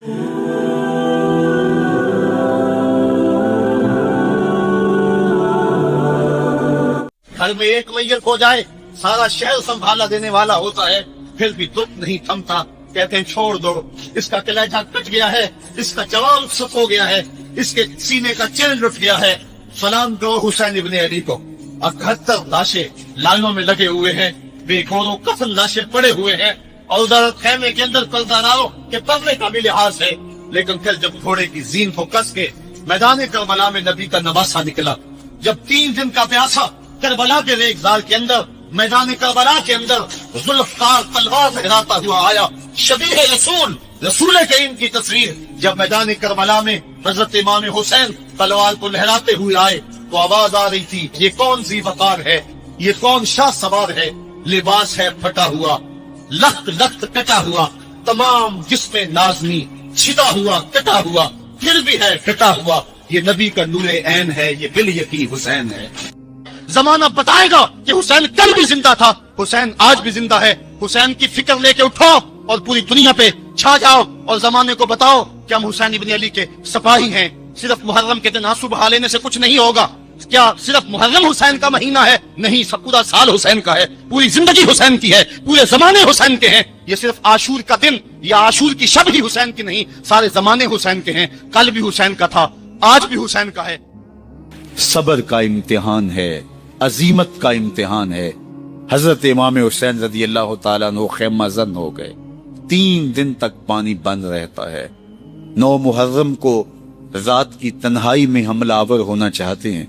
گھر میں ایک میت ہو جائے سارا شہر سنبھالا دینے والا ہوتا ہے، پھر بھی دکھ نہیں تھمتا. کہتے ہیں چھوڑ دو، اس کا کلیجہ کٹ گیا ہے، اس کا جوان سک ہو گیا ہے، اس کے سینے کا چین لٹ گیا ہے. سلام دو حسین ابن علی کو. 78 لاشیں لائنوں میں لگے ہوئے ہیں، بے گورو کفن لاشیں پڑے ہوئے ہیں، اور ادھر خیمے کے اندر پردہ ڈالو کہ پردے کا بھی لحاظ ہے. لیکن پھر جب گھوڑے کی زین کو کس کے میدان کربلا میں نبی کا نواسا نکلا، جب 3 دن کا پیاسا کربلا کے ریگزار کے اندر، میدان کربلا کے اندر ذوالفقار تلوار لہراتا ہوا آیا، شبیہ رسول کریم کی تصویر. جب میدان کربلا میں حضرت امام حسین تلوار کو لہراتے ہوئے آئے تو آواز آ رہی تھی، یہ کون ذی وقار ہے، یہ کون شاہ سوار ہے، لباس ہے پھٹا ہوا، لخت لخت کٹا ہوا، تمام جسم نازنی چھٹا ہوا کٹا ہوا، پھر بھی ہے کٹا ہوا، یہ نبی کا نور عین ہے، یہ بال یقین حسین ہے. زمانہ بتائے گا کہ حسین کل بھی زندہ تھا، حسین آج بھی زندہ ہے. حسین کی فکر لے کے اٹھو اور پوری دنیا پہ چھا جاؤ اور زمانے کو بتاؤ کہ ہم حسین ابن علی کے سپاہی ہیں. صرف محرم کے دن آنسو بہا لینے سے کچھ نہیں ہوگا. کیا صرف محرم حسین کا مہینہ ہے؟ نہیں، سب پورا سال حسین کا ہے، پوری زندگی حسین کی ہے، پورے زمانے حسین کے ہیں. یہ صرف عاشور کا دن یا عاشور کی شب ہی حسین کی نہیں، سارے زمانے حسین کے ہیں. کل بھی حسین کا تھا، آج بھی حسین کا ہے. صبر کا امتحان ہے، عزیمت کا امتحان ہے. حضرت امام حسین رضی اللہ تعالیٰ عنہ خیمہ زن ہو گئے. 3 دن تک پانی بند رہتا ہے. 9 محرم کو رات کی تنہائی میں حملہ آور ہونا چاہتے ہیں،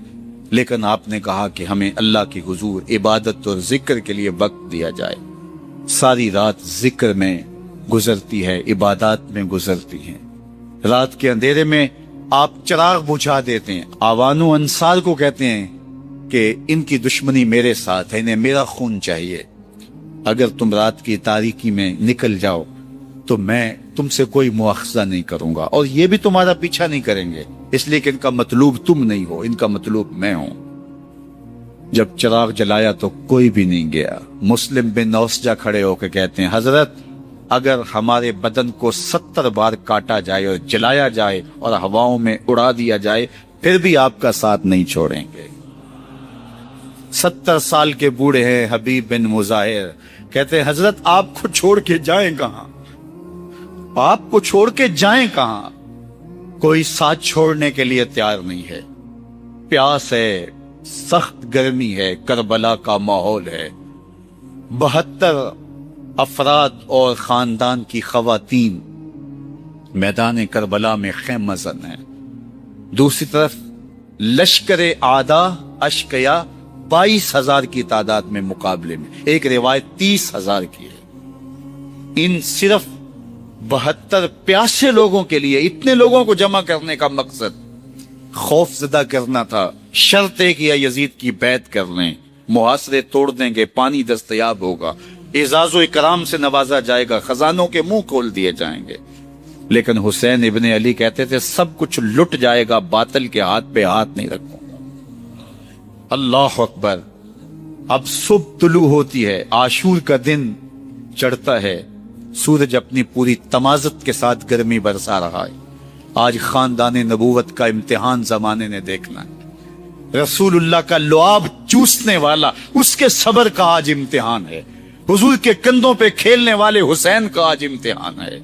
لیکن آپ نے کہا کہ ہمیں اللہ کی حضور عبادت اور ذکر کے لیے وقت دیا جائے. ساری رات ذکر میں گزرتی ہے، عبادات میں گزرتی ہیں. رات کے اندھیرے میں آپ چراغ بجھا دیتے ہیں. آوان و انصار کو کہتے ہیں کہ ان کی دشمنی میرے ساتھ ہے، انہیں میرا خون چاہیے. اگر تم رات کی تاریکی میں نکل جاؤ تو میں تم سے کوئی مواخذہ نہیں کروں گا، اور یہ بھی تمہارا پیچھا نہیں کریں گے، اس لیے کہ ان کا مطلوب تم نہیں ہو، ان کا مطلوب میں ہوں. جب چراغ جلایا تو کوئی بھی نہیں گیا. مسلم بن نوسجہ کھڑے ہو کے کہتے ہیں، حضرت اگر ہمارے بدن کو 70 بار کاٹا جائے اور جلایا جائے اور ہواؤں میں اڑا دیا جائے پھر بھی آپ کا ساتھ نہیں چھوڑیں گے. 70 سال کے بوڑھے ہیں حبیب بن مظاہر، کہتے ہیں حضرت آپ کو چھوڑ کے جائیں کہاں، آپ کو چھوڑ کے جائیں کہاں. کوئی ساتھ چھوڑنے کے لیے تیار نہیں ہے. پیاس ہے، سخت گرمی ہے، کربلا کا ماحول ہے. 72 افراد اور خاندان کی خواتین میدان کربلا میں خیمہ زن ہیں. دوسری طرف لشکر اعداء اشقیا 22,000 کی تعداد میں مقابلے میں، ایک روایت 30,000 کی ہے. ان صرف 72 پیاسے لوگوں کے لیے اتنے لوگوں کو جمع کرنے کا مقصد خوف زدہ کرنا تھا. شرط ہے کہ یزید کی بیعت کر لیں، محاصرے توڑ دیں گے، پانی دستیاب ہوگا، اعزاز و اکرام سے نوازا جائے گا، خزانوں کے منہ کھول دیے جائیں گے. لیکن حسین ابن علی کہتے تھے سب کچھ لٹ جائے گا، باطل کے ہاتھ پہ ہاتھ نہیں رکھوں گا. اللہ اکبر. اب صبح طلوع ہوتی ہے، عاشور کا دن چڑھتا ہے، سورج اپنی پوری تمازت کے ساتھ گرمی برسا رہا ہے. آج خاندان نبوت کا امتحان زمانے نے دیکھنا ہے. رسول اللہ کا لعاب چوسنے والا اس کے صبر کا آج امتحان ہے. حضور کے کندھوں پہ کھیلنے والے حسین کا آج امتحان ہے.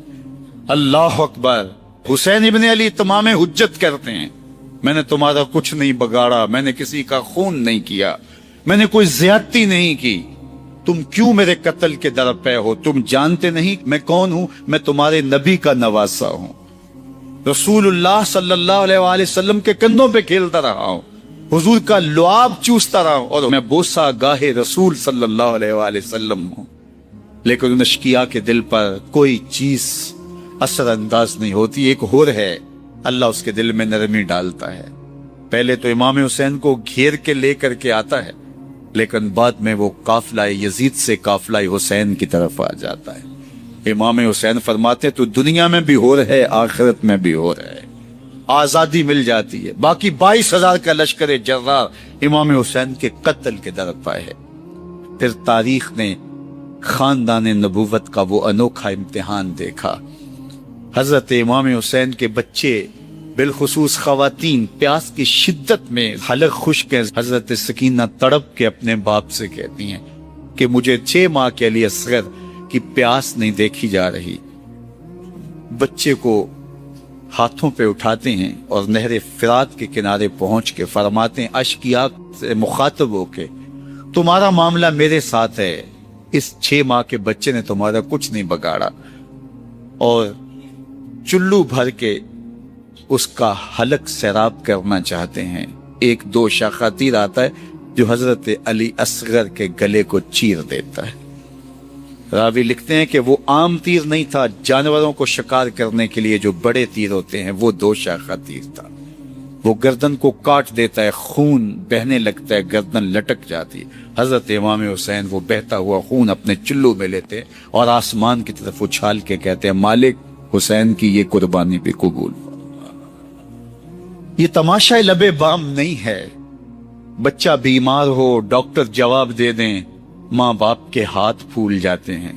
اللہ اکبر. حسین ابن علی تمام حجت کرتے ہیں، میں نے تمہارا کچھ نہیں بگاڑا، میں نے کسی کا خون نہیں کیا، میں نے کوئی زیادتی نہیں کی، تم کیوں میرے قتل کے در پہ ہو؟ تم جانتے نہیں میں کون ہوں؟ میں تمہارے نبی کا نواسا ہوں، رسول اللہ صلی اللہ علیہ وآلہ وسلم کے کندھوں پہ کھیلتا رہا ہوں، حضور کا لعاب چوستا رہا ہوں، اور میں بوسہ گاہے رسول صلی اللہ علیہ وآلہ وسلم ہوں. لیکن ان اشقیاء کے دل پر کوئی چیز اثر انداز نہیں ہوتی. ایک ہور ہے، اللہ اس کے دل میں نرمی ڈالتا ہے. پہلے تو امام حسین کو گھیر کے لے کر کے آتا ہے، لیکن بعد میں وہ قافلہ یزید سے قافلہ حسین کی طرف آ جاتا ہے. امام حسین فرماتے تو دنیا میں بھی ہو رہے، آخرت میں بھی ہو رہے، آزادی مل جاتی ہے. باقی 22,000 کا لشکر جرار امام حسین کے قتل کے در پہ ہے. پھر تاریخ نے خاندان نبوت کا وہ انوکھا امتحان دیکھا. حضرت امام حسین کے بچے بالخصوص خواتین پیاس کی شدت میں حلق خشک ہیں. حضرت سکینہ تڑپ کے اپنے باپ سے کہتی ہیں کہ مجھے 6 ماہ کے علی اصغر کی پیاس نہیں دیکھی جا رہی. بچے کو ہاتھوں پہ اٹھاتے ہیں اور نہر فرات کے کنارے پہنچ کے فرماتے ہیں اشک کی آنکھ سے مخاطب ہو کے تمہارا معاملہ میرے ساتھ ہے. اس 6 ماہ کے بچے نے تمہارا کچھ نہیں بگاڑا. اور چلو بھر کے اس کا حلق سیراب کرنا چاہتے ہیں. ایک دوشا تیر آتا ہے جو حضرت علی اصغر کے گلے کو چیر دیتا ہے. راوی لکھتے ہیں کہ وہ عام تیر نہیں تھا، جانوروں کو شکار کرنے کے لیے جو بڑے تیر ہوتے ہیں وہ 2 شاخہ تیر تھا. وہ گردن کو کاٹ دیتا ہے، خون بہنے لگتا ہے، گردن لٹک جاتی. حضرت امام حسین وہ بہتا ہوا خون اپنے چلو میں لیتے اور آسمان کی طرف اچھال کے کہتے ہیں مالک حسین کی یہ قربانی بھی قبول. یہ تماشا لبے بام نہیں ہے. بچہ بیمار ہو، ڈاکٹر جواب دے دیں، ماں باپ کے ہاتھ پھول جاتے ہیں.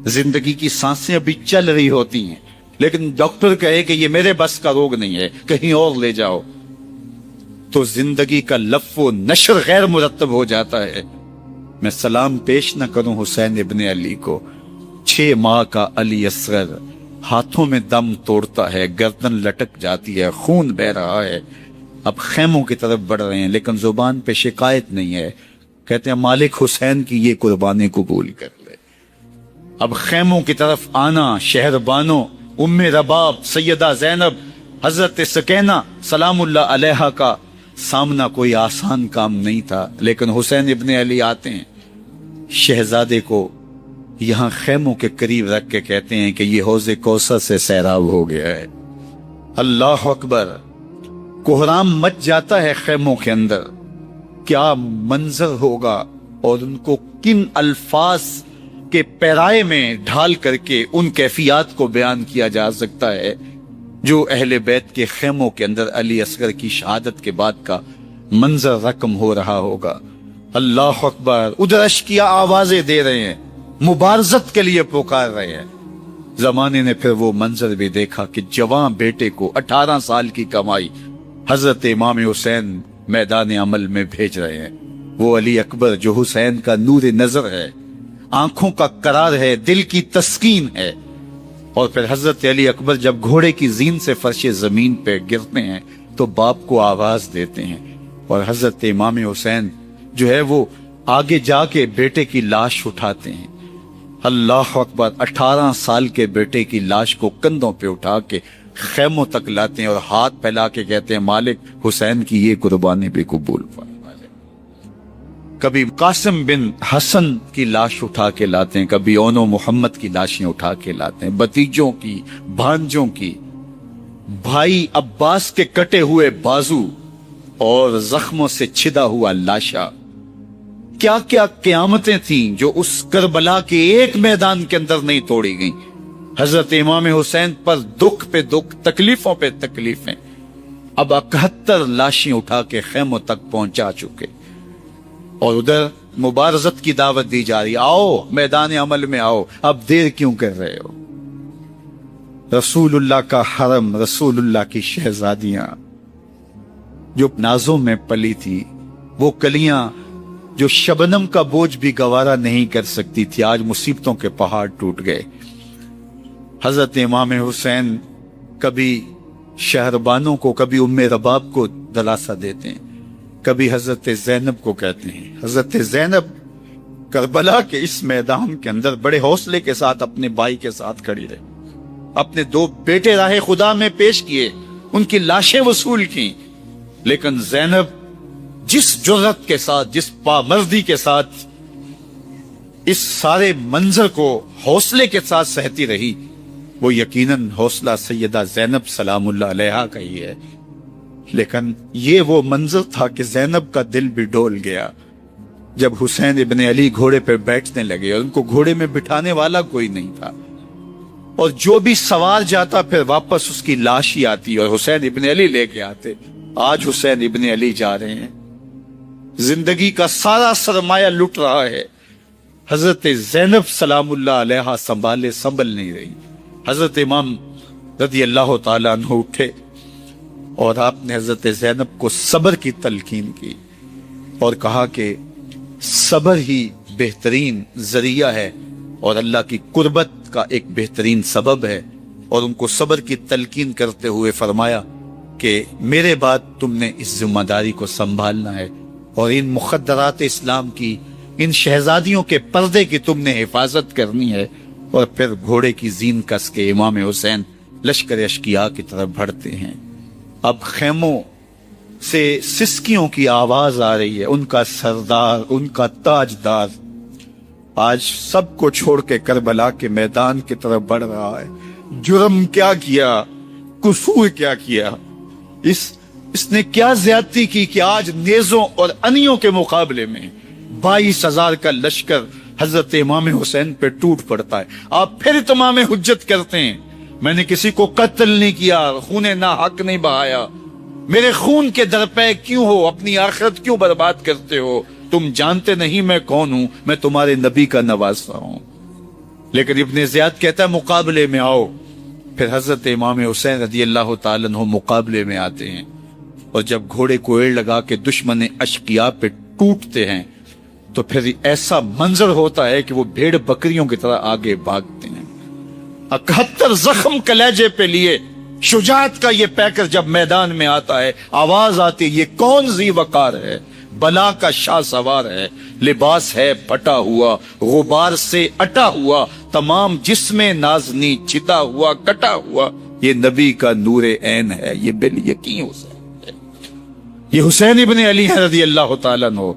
زندگی کی سانسیں ابھی چل رہی ہوتی ہیں لیکن ڈاکٹر کہے کہ یہ میرے بس کا روگ نہیں ہے، کہیں اور لے جاؤ، تو زندگی کا لف و نشر غیر مرتب ہو جاتا ہے. میں سلام پیش نہ کروں حسین ابن علی کو. 6 ماہ کا علی اصغر ہاتھوں میں دم توڑتا ہے، گردن لٹک جاتی ہے، خون بہ رہا ہے. اب خیموں کی طرف بڑھ رہے ہیں لیکن زبان پہ شکایت نہیں ہے. کہتے ہیں مالک حسین کی یہ قربانی قبول کر لے. اب خیموں کی طرف آنا، شہر بانو، ام رباب، سیدہ زینب، حضرت سکینہ سلام اللہ علیہا کا سامنا کوئی آسان کام نہیں تھا. لیکن حسین ابن علی آتے ہیں، شہزادے کو یہاں خیموں کے قریب رکھ کے کہتے ہیں کہ یہ حوض کوثر سے سیراب ہو گیا ہے. اللہ اکبر. کوہرام مچ جاتا ہے خیموں کے اندر. کیا منظر ہوگا اور ان کو کن الفاظ کے پیرائے میں ڈھال کر کے ان کیفیات کو بیان کیا جا سکتا ہے جو اہل بیت کے خیموں کے اندر علی اصغر کی شہادت کے بعد کا منظر رقم ہو رہا ہوگا. اللہ اکبر. ادھر اشکیا آوازیں دے رہے ہیں، مبارزت کے لیے پکار رہے ہیں. زمانے نے پھر وہ منظر بھی دیکھا کہ جوان بیٹے کو 18 سال کی کمائی حضرت امام حسین میدان عمل میں بھیج رہے ہیں. وہ علی اکبر جو حسین کا نور نظر ہے، آنکھوں کا قرار ہے، دل کی تسکین ہے. اور پھر حضرت علی اکبر جب گھوڑے کی زین سے فرش زمین پہ گرتے ہیں تو باپ کو آواز دیتے ہیں اور حضرت امام حسین جو ہے وہ آگے جا کے بیٹے کی لاش اٹھاتے ہیں. اللہ اکبر. 18 سال کے بیٹے کی لاش کو کندھوں پہ اٹھا کے خیموں تک لاتے ہیں اور ہاتھ پھیلا کے کہتے ہیں مالک حسین کی یہ قربانی بھی قبول فرما. کبھی قاسم بن حسن کی لاش اٹھا کے لاتے ہیں، کبھی اونو محمد کی لاشیں اٹھا کے لاتے ہیں، بھتیجوں کی، بھانجوں کی، بھائی عباس کے کٹے ہوئے بازو اور زخموں سے چھدا ہوا لاشا. کیا کیا قیامتیں تھیں جو اس کربلا کے ایک میدان کے اندر نہیں توڑی گئیں. حضرت امام حسین پر دکھ پہ دکھ، تکلیفوں پہ تکلیفیں. اب 71 لاشیں اٹھا کے خیموں تک پہنچا چکے اور ادھر مبارزت کی دعوت دی جا رہی. آؤ میدان عمل میں آؤ، اب دیر کیوں کر رہے ہو. رسول اللہ کا حرم، رسول اللہ کی شہزادیاں جو نازوں میں پلی تھی، وہ کلیاں جو شبنم کا بوجھ بھی گوارا نہیں کر سکتی تھی، آج مصیبتوں کے پہاڑ ٹوٹ گئے. حضرت امام حسین کبھی شہربانوں کو، کبھی ام رباب کو دلاسا دیتے ہیں، کبھی حضرت زینب کو کہتے ہیں. حضرت زینب کربلا کے اس میدان کے اندر بڑے حوصلے کے ساتھ اپنے بھائی کے ساتھ کھڑی رہی، اپنے 2 بیٹے راہ خدا میں پیش کیے، ان کی لاشیں وصول کی. لیکن زینب جس جرأت کے ساتھ، جس پامردی کے ساتھ اس سارے منظر کو حوصلے کے ساتھ سہتی رہی، وہ یقیناً حوصلہ سیدہ زینب سلام اللہ علیہا کا ہی ہے. لیکن یہ وہ منظر تھا کہ زینب کا دل بھی ڈول گیا جب حسین ابن علی گھوڑے پہ بیٹھنے لگے اور ان کو گھوڑے میں بٹھانے والا کوئی نہیں تھا، اور جو بھی سوار جاتا پھر واپس اس کی لاش ہی آتی اور حسین ابن علی لے کے آتے. آج حسین ابن علی جا رہے ہیں، زندگی کا سارا سرمایہ لٹ رہا ہے. حضرت زینب سلام اللہ علیہا سنبھال نہیں رہی. حضرت امام رضی اللہ تعالیٰ عنہ اٹھے اور آپ نے حضرت زینب کو صبر کی تلقین کی اور کہا کہ صبر ہی بہترین ذریعہ ہے اور اللہ کی قربت کا ایک بہترین سبب ہے، اور ان کو صبر کی تلقین کرتے ہوئے فرمایا کہ میرے بعد تم نے اس ذمہ داری کو سنبھالنا ہے اور ان مخدرات اسلام کی، ان شہزادیوں کے پردے کی تم نے حفاظت کرنی ہے۔ اور پھر گھوڑے کی زین کس کے امام حسین لشکر اشقیاء کی طرف بڑھتے ہیں۔ اب خیموں سے سسکیوں کی آواز آ رہی ہے، ان کا سردار، ان کا تاجدار آج سب کو چھوڑ کے کربلا کے میدان کی طرف بڑھ رہا ہے۔ جرم کیا کیا، قصور کیا کیا، اس نے کیا زیادتی کی کہ آج نیزوں اور انیوں کے مقابلے میں 22,000 کا لشکر حضرت امام حسین پہ ٹوٹ پڑتا ہے۔ آپ پھر تمام حجت کرتے ہیں میں نے کسی کو قتل نہیں کیا، خون نا حق نہیں بہایا، میرے خون کے درپے کیوں ہو، اپنی آخرت کیوں برباد کرتے ہو؟ تم جانتے نہیں میں کون ہوں، میں تمہارے نبی کا نواسا ہوں۔ لیکن ابن زیاد کہتا ہے مقابلے میں آؤ۔ پھر حضرت امام حسین رضی اللہ تعالیٰ عنہ مقابلے میں آتے ہیں، اور جب گھوڑے کو ایڑ لگا کے دشمن اشقیاء پہ ٹوٹتے ہیں تو پھر ایسا منظر ہوتا ہے کہ وہ بھیڑ بکریوں کی طرح آگے بھاگتے ہیں۔ 71 زخم کلیجے پہ لیے شجاعت کا یہ پیکر جب میدان میں آتا ہے، آواز آتی ہے یہ کون ذی وقار ہے، بلا کا شاہ سوار ہے، لباس ہے پھٹا ہوا، غبار سے اٹا ہوا، تمام جسم نازنی چتا ہوا کٹا ہوا، یہ نبی کا نور عین ہے، یہ بال یقین حسین ہے، یہ حسین ابن علی ہے رضی اللہ تعالیٰ عنہ۔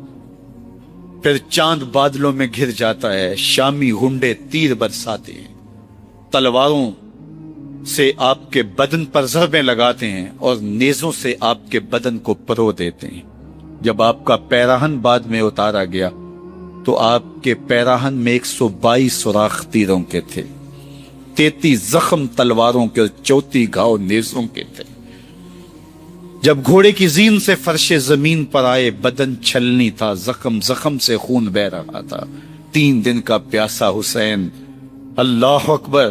پھر چاند بادلوں میں گھر جاتا ہے، شامی غنڈے تیر برساتے ہیں، تلواروں سے آپ کے بدن پر ضربیں لگاتے ہیں اور نیزوں سے آپ کے بدن کو پرو دیتے ہیں۔ جب آپ کا پیراہن بعد میں اتارا گیا تو آپ کے پیراہن میں 122 سوراخ تیروں کے تھے، 33 زخم تلواروں کے اور 34 گھاؤ نیزوں کے تھے۔ جب گھوڑے کی زین سے فرش زمین پر آئے بدن چھلنی تھا، زخم زخم سے خون بہ رہا تھا، 3 دن کا پیاسا حسین، اللہ اکبر،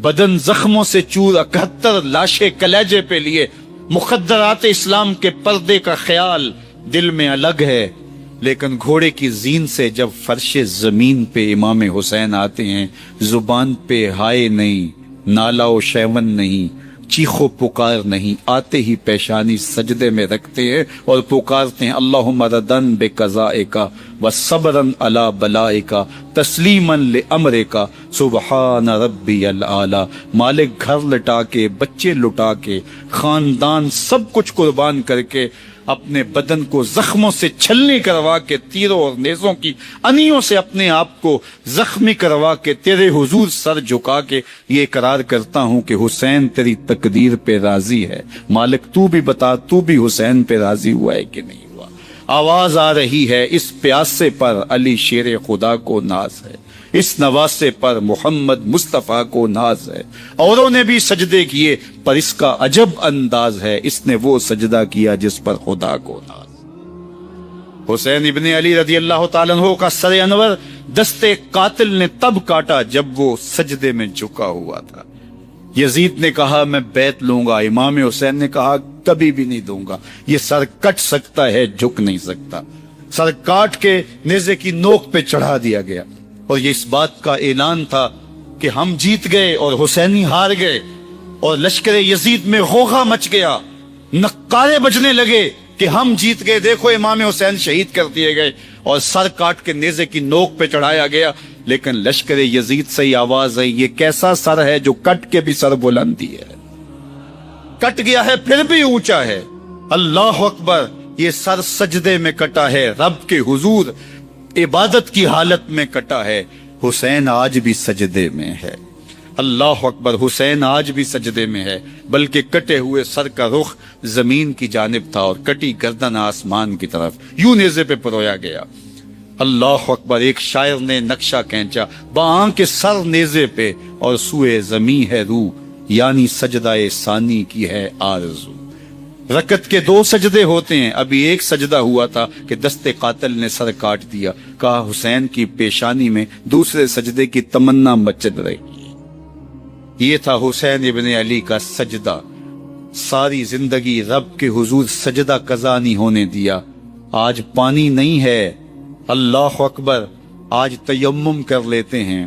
بدن زخموں سے چور، 71 لاشیں کلیجے پہ لیے، مخدرات اسلام کے پردے کا خیال دل میں الگ ہے، لیکن گھوڑے کی زین سے جب فرش زمین پہ امام حسین آتے ہیں، زبان پہ ہائے نہیں، نالا و شیون نہیں، چیخ و پکار نہیں، آتے ہی پیشانی سجدے میں رکھتے ہیں اور پکارتے ہیں اللہم ردن بے قضائکا و صبرن علی بلائکا تسلیمن لامرکا سبحان ربی العالی۔ مالک گھر لٹا کے، بچے لٹا کے، خاندان سب کچھ قربان کر کے، اپنے بدن کو زخموں سے چھلنی کروا کے، تیروں اور نیزوں کی انیوں سے اپنے آپ کو زخمی کروا کے، تیرے حضور سر جھکا کے یہ اقرار کرتا ہوں کہ حسین تیری تقدیر پہ راضی ہے، مالک تو بھی بتا، تو بھی حسین پہ راضی ہوا ہے کہ نہیں ہوا؟ آواز آ رہی ہے اس پیاسے پر علی شیر خدا کو ناز ہے، اس نواسے پر محمد مصطفیٰ کو ناز ہے، اوروں نے بھی سجدے کیے پر اس کا عجب انداز ہے، اس نے وہ سجدہ کیا جس پر خدا کو ناز۔ حسین ابن علی رضی اللہ تعالیٰ عنہ کا سر انور دستے قاتل نے تب کاٹا جب وہ سجدے میں جھکا ہوا تھا۔ یزید نے کہا میں بیعت لوں گا، امام حسین نے کہا کبھی بھی نہیں دوں گا، یہ سر کٹ سکتا ہے جھک نہیں سکتا۔ سر کاٹ کے نیزے کی نوک پہ چڑھا دیا گیا، اور یہ اس بات کا اعلان تھا کہ ہم جیت گئے اور حسینی ہار گئے، اور لشکر یزید میں غوغا مچ گیا، نقارے بجنے لگے کہ ہم جیت گئے، دیکھو امام حسین شہید کر دیے گئے، اور سر کاٹ کے نیزے کی نوک پہ چڑھایا گیا۔ لیکن لشکر یزید سے ہی آواز آئی یہ کیسا سر ہے جو کٹ کے بھی سر بلندی ہے، کٹ گیا ہے پھر بھی اونچا ہے، اللہ اکبر، یہ سر سجدے میں کٹا ہے، رب کے حضور عبادت کی حالت میں کٹا ہے، حسین آج بھی سجدے میں ہے، اللہ اکبر، حسین آج بھی سجدے میں ہے، بلکہ کٹے ہوئے سر کا رخ زمین کی جانب تھا اور کٹی گردن آسمان کی طرف، یوں نیزے پہ پرویا گیا، اللہ اکبر۔ ایک شاعر نے نقشہ کھینچا باں کے سر نیزے پہ اور سوئے زمیں ہے روح، یعنی سجدہ ثانی کی ہے آرزو۔ رکعت کے 2 سجدے ہوتے ہیں، ابھی ایک سجدہ ہوا تھا کہ دستے قاتل نے سر کاٹ دیا، کہا حسین کی پیشانی میں دوسرے سجدے کی تمنا مچل رہی ہے، یہ تھا حسین ابن علی کا سجدہ. ساری زندگی رب کے حضور سجدہ قضا نہیں ہونے دیا. آج پانی نہیں ہے، اللہ اکبر، آج تیمم کر لیتے ہیں.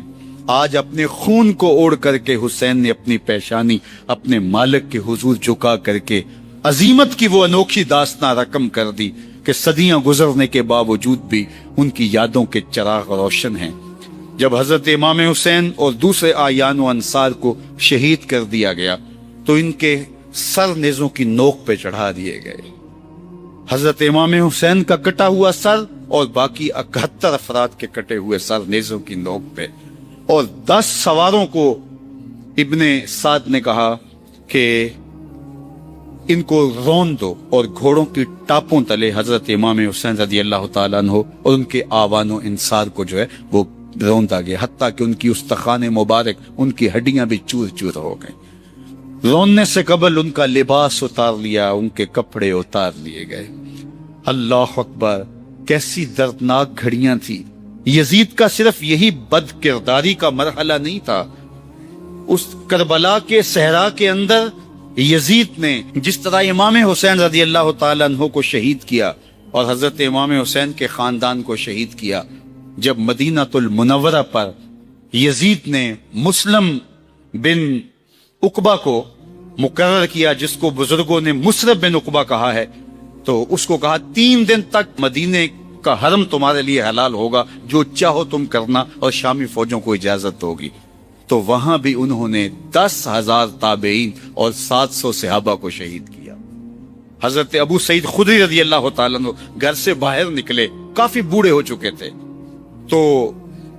آج اپنے خون کو اوڑھ کر کے حسین نے اپنی پیشانی اپنے مالک کے حضور جھکا کر کے عظیمت کی وہ انوکھی داستان رقم کر دی کہ صدیاں گزرنے کے باوجود بھی ان کی یادوں کے چراغ روشن ہیں. جب حضرت امام حسین اور دوسرے آیان و انصار کو شہید کر دیا گیا تو ان کے سر نیزوں کی نوک پہ چڑھا دیے گئے. حضرت امام حسین کا کٹا ہوا سر اور باقی 71 افراد کے کٹے ہوئے سر نیزوں کی نوک پہ، اور 10 سواروں کو ابن سعد نے کہا کہ ان کو رون دو، اور گھوڑوں کی ٹاپوں تلے حضرت امام حسین رضی اللہ تعالیٰ عنہ اور ان کے آوان و انصار کو جو ہے وہ روندا گیا، حتیٰ کہ ان کی استخوان مبارک، ان کی ہڈیاں بھی چور چور ہو گئیں. روننے سے قبل ان کا لباس اتار لیا، ان کے کپڑے اتار لیے گئے. اللہ اکبر، کیسی دردناک گھڑیاں تھی. یزید کا صرف یہی بد کرداری کا مرحلہ نہیں تھا. اس کربلا کے صحرا کے اندر یزید نے جس طرح امام حسین رضی اللہ تعالیٰ عنہ کو شہید کیا اور حضرت امام حسین کے خاندان کو شہید کیا، جب مدینہ المنورہ پر یزید نے مسلم بن عقبہ کو مقرر کیا، جس کو بزرگوں نے مصرف بن عقبہ کہا ہے، تو اس کو کہا 3 دن تک مدینے کا حرم تمہارے لیے حلال ہوگا، جو چاہو تم کرنا، اور شامی فوجوں کو اجازت ہوگی. تو وہاں بھی انہوں نے 10,000 تابعین اور 700 صحابہ کو شہید کیا. حضرت ابو سعید خدری رضی اللہ تعالیٰ عنہ گھر سے باہر نکلے، کافی بوڑھے ہو چکے تھے، تو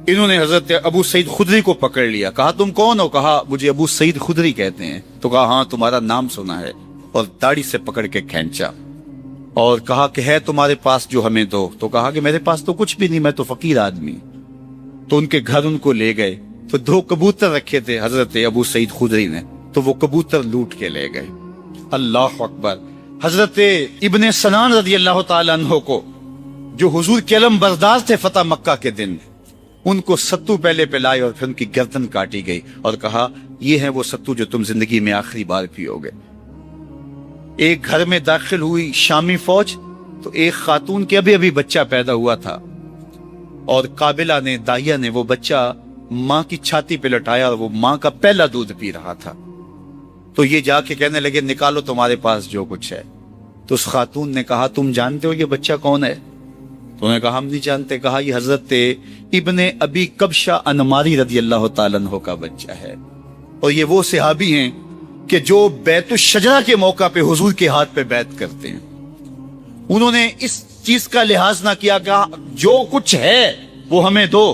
انہوں نے حضرت ابو سعید خدری کو پکڑ لیا. کہا تم کون ہو؟ کہا مجھے ابو سعید خدری کہتے ہیں. تو کہا ہاں تمہارا نام سنا ہے، اور داڑھی سے پکڑ کے کھینچا اور کہا کہ ہے تمہارے پاس جو ہمیں دو. تو کہا کہ میرے پاس تو کچھ بھی نہیں، میں تو فقیر آدمی. تو ان کے گھر ان کو لے گئے، تو 2 کبوتر رکھے تھے حضرت ابو سعید خدری نے، تو وہ کبوتر لوٹ کے لے گئے. اللہ اکبر. حضرت ابن سنان رضی اللہ تعالیٰ عنہ کو، جو حضور کے علم بردار تھے فتح مکہ کے دن، ان کو ستو پہلے پلائے اور پھر ان کی گردن کاٹی گئی اور کہا یہ ہے وہ ستو جو تم زندگی میں آخری بار پیو گے. ایک گھر میں داخل ہوئی شامی فوج، تو ایک خاتون کے ابھی بچہ پیدا ہوا تھا، اور قابلہ نے، دائیا نے وہ بچہ ماں کی چھاتی پہ لٹایا، اور وہ ماں کا پہلا دودھ پی رہا تھا. تو یہ جا کے کہنے لگے نکالو تمہارے پاس جو کچھ ہے. تو اس خاتون نے کہا تم جانتے ہو یہ بچہ کون ہے؟ تو انہوں نے کہا ہم نہیں جانتے. کہا یہ حضرت ابن ابی کبشہ انماری رضی اللہ تعالیٰ عنہ کا بچہ ہے، اور یہ وہ صحابی ہیں کہ جو بیت الشجرہ کے موقع پہ حضور کے ہاتھ پہ بیعت کرتے ہیں. انہوں نے اس چیز کا لحاظ نہ کیا کہ جو کچھ ہے وہ ہمیں دو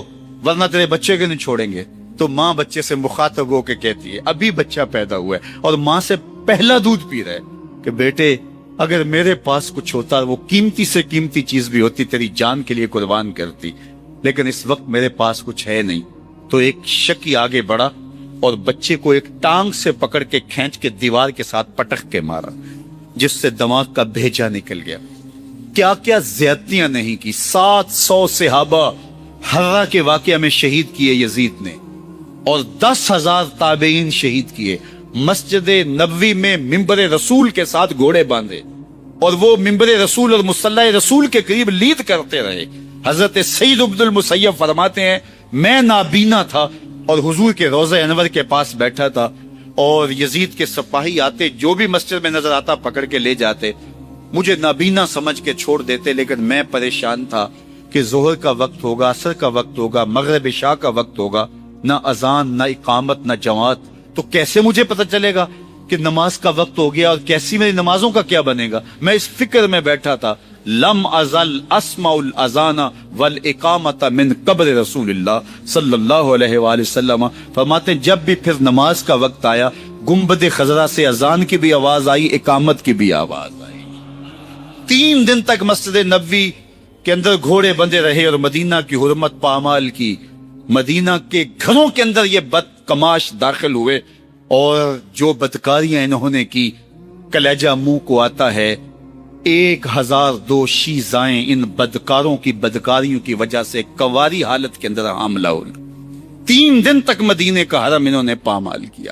ورنہ تیرے بچے کے نہیں چھوڑیں گے. تو ماں بچے سے مخاطب ہو کے کہتی ہے، ابھی بچہ پیدا ہوا ہے اور ماں سے پہلا دودھ پی رہا ہے، کہ بیٹے اگر میرے پاس کچھ ہوتا، وہ قیمتی سے قیمتی چیز بھی ہوتی، تیری جان کے لیے قربان کرتی، لیکن اس وقت میرے پاس کچھ ہے نہیں. تو ایک شکی آگے بڑھا اور بچے کو ایک ٹانگ سے پکڑ کے کھینچ کے دیوار کے ساتھ پٹک کے مارا، جس سے دماغ کا بھیجا نکل گیا. کیا کیا زیادتیاں نہیں کی. 700 صحابہ حرہ کے واقعہ میں شہید کیے یزید نے، اور 10,000 تابعین شہید کیے. مسجد نبوی میں ممبر رسول کے ساتھ گھوڑے باندھے، اور وہ ممبر رسول اور مصلی رسول کے قریب لید کرتے رہے. حضرت سعید عبد المسیب فرماتے ہیں میں نابینا تھا اور حضور کے روضہ انور کے پاس بیٹھا تھا، اور یزید کے سپاہی آتے، جو بھی مسجد میں نظر آتا پکڑ کے لے جاتے. مجھے نابینا سمجھ کے چھوڑ دیتے، لیکن میں پریشان تھا کہ ظہر کا وقت ہوگا، عصر کا وقت ہوگا، مغرب عشاء کا وقت ہوگا، نہ اذان، نہ اقامت، نہ جماعت، تو کیسے مجھے پتہ چلے گا کہ نماز کا وقت ہو گیا، اور کیسی میری نمازوں کا کیا بنے گا. میں اس فکر میں بیٹھا تھا. لم ازل اسمع الاذان والاقامت من قبل رسول اللہ صلی اللہ علیہ وآلہ وسلم. فرماتے ہیں جب بھی پھر نماز کا وقت آیا، گنبد خضرا سے اذان کی بھی آواز آئی، اقامت کی بھی آواز آئی. 3 دن تک مسجد نبوی کے اندر گھوڑے بندے رہے اور مدینہ کی حرمت پامال کی. مدینہ کے گھروں کے اندر یہ بد کماش داخل ہوئے، اور جو بدکاریاں انہوں نے کی کلیجہ منہ کو آتا ہے. 1002 شیزائیں ان بدکاروں کی بدکاریوں کی وجہ سے کواری حالت کے اندر حاملہ ہوئی. 3 دن تک مدینے کا حرم انہوں نے پامال کیا.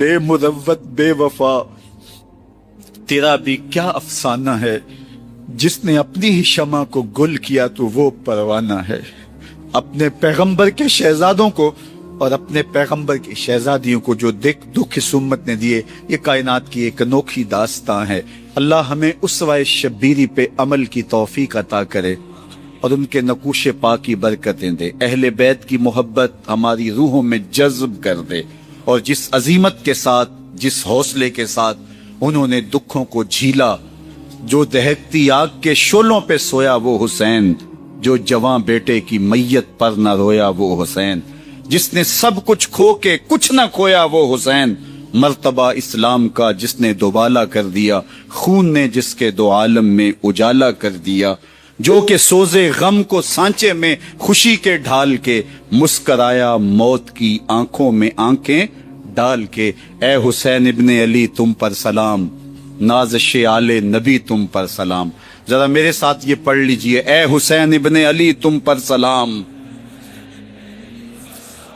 بے مروت بے وفا، تیرا بھی کیا افسانہ ہے، جس نے اپنی ہی شمع کو گل کیا تو وہ پروانہ ہے۔ اپنے پیغمبر کے شہزادوں کو اور اپنے پیغمبر کی شہزادیوں کو جو دکھ اس امت نے دیے، یہ کائنات کی ایک انوکھی داستان ہے۔ اللہ ہمیں اسوہ شبیری پہ عمل کی توفیق عطا کرے اور ان کے نقوش پاک کی برکتیں دے، اہل بیت کی محبت ہماری روحوں میں جذب کر دے، اور جس عظیمت کے ساتھ، جس حوصلے کے ساتھ انہوں نے دکھوں کو جھیلا، جو دہکتی آگ کے شعلوں پہ سویا وہ حسین، جو جواں بیٹے کی میت پر نہ رویا وہ حسین، جس نے سب کچھ کھو کے کچھ نہ کھویا وہ حسین، مرتبہ اسلام کا جس نے دوبالا کر دیا، خون نے جس کے دو عالم میں اجالا کر دیا، جو کہ سوزے غم کو سانچے میں خوشی کے ڈھال کے، مسکرایا موت کی آنکھوں میں آنکھیں ڈال کے۔ اے حسین ابن علی تم پر سلام، نازش آل نبی تم پر سلام۔ ذرا میرے ساتھ یہ پڑھ لیجئے، اے حسین ابن علی تم پر سلام،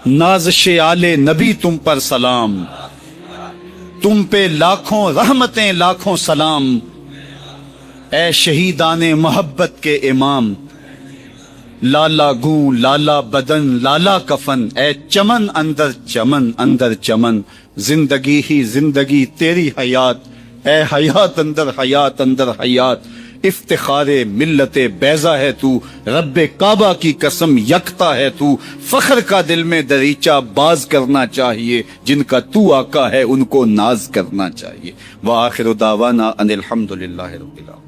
نازش آل نبی تم پر سلام، تم پہ لاکھوں رحمتیں لاکھوں سلام، اے شہیدان محبت کے امام، لالا گوں لالا بدن لالا کفن، اے چمن اندر چمن، زندگی ہی زندگی تیری حیات، اے حیات اندر حیات، افتخار ملت بیضا ہے تو، رب کعبہ کی قسم یکتا ہے تو، فخر کا دل میں دریچہ باز کرنا چاہیے، جن کا تو آقا ہے ان کو ناز کرنا چاہیے۔ وآخر دعوانا ان الحمدللہ رب العالمین۔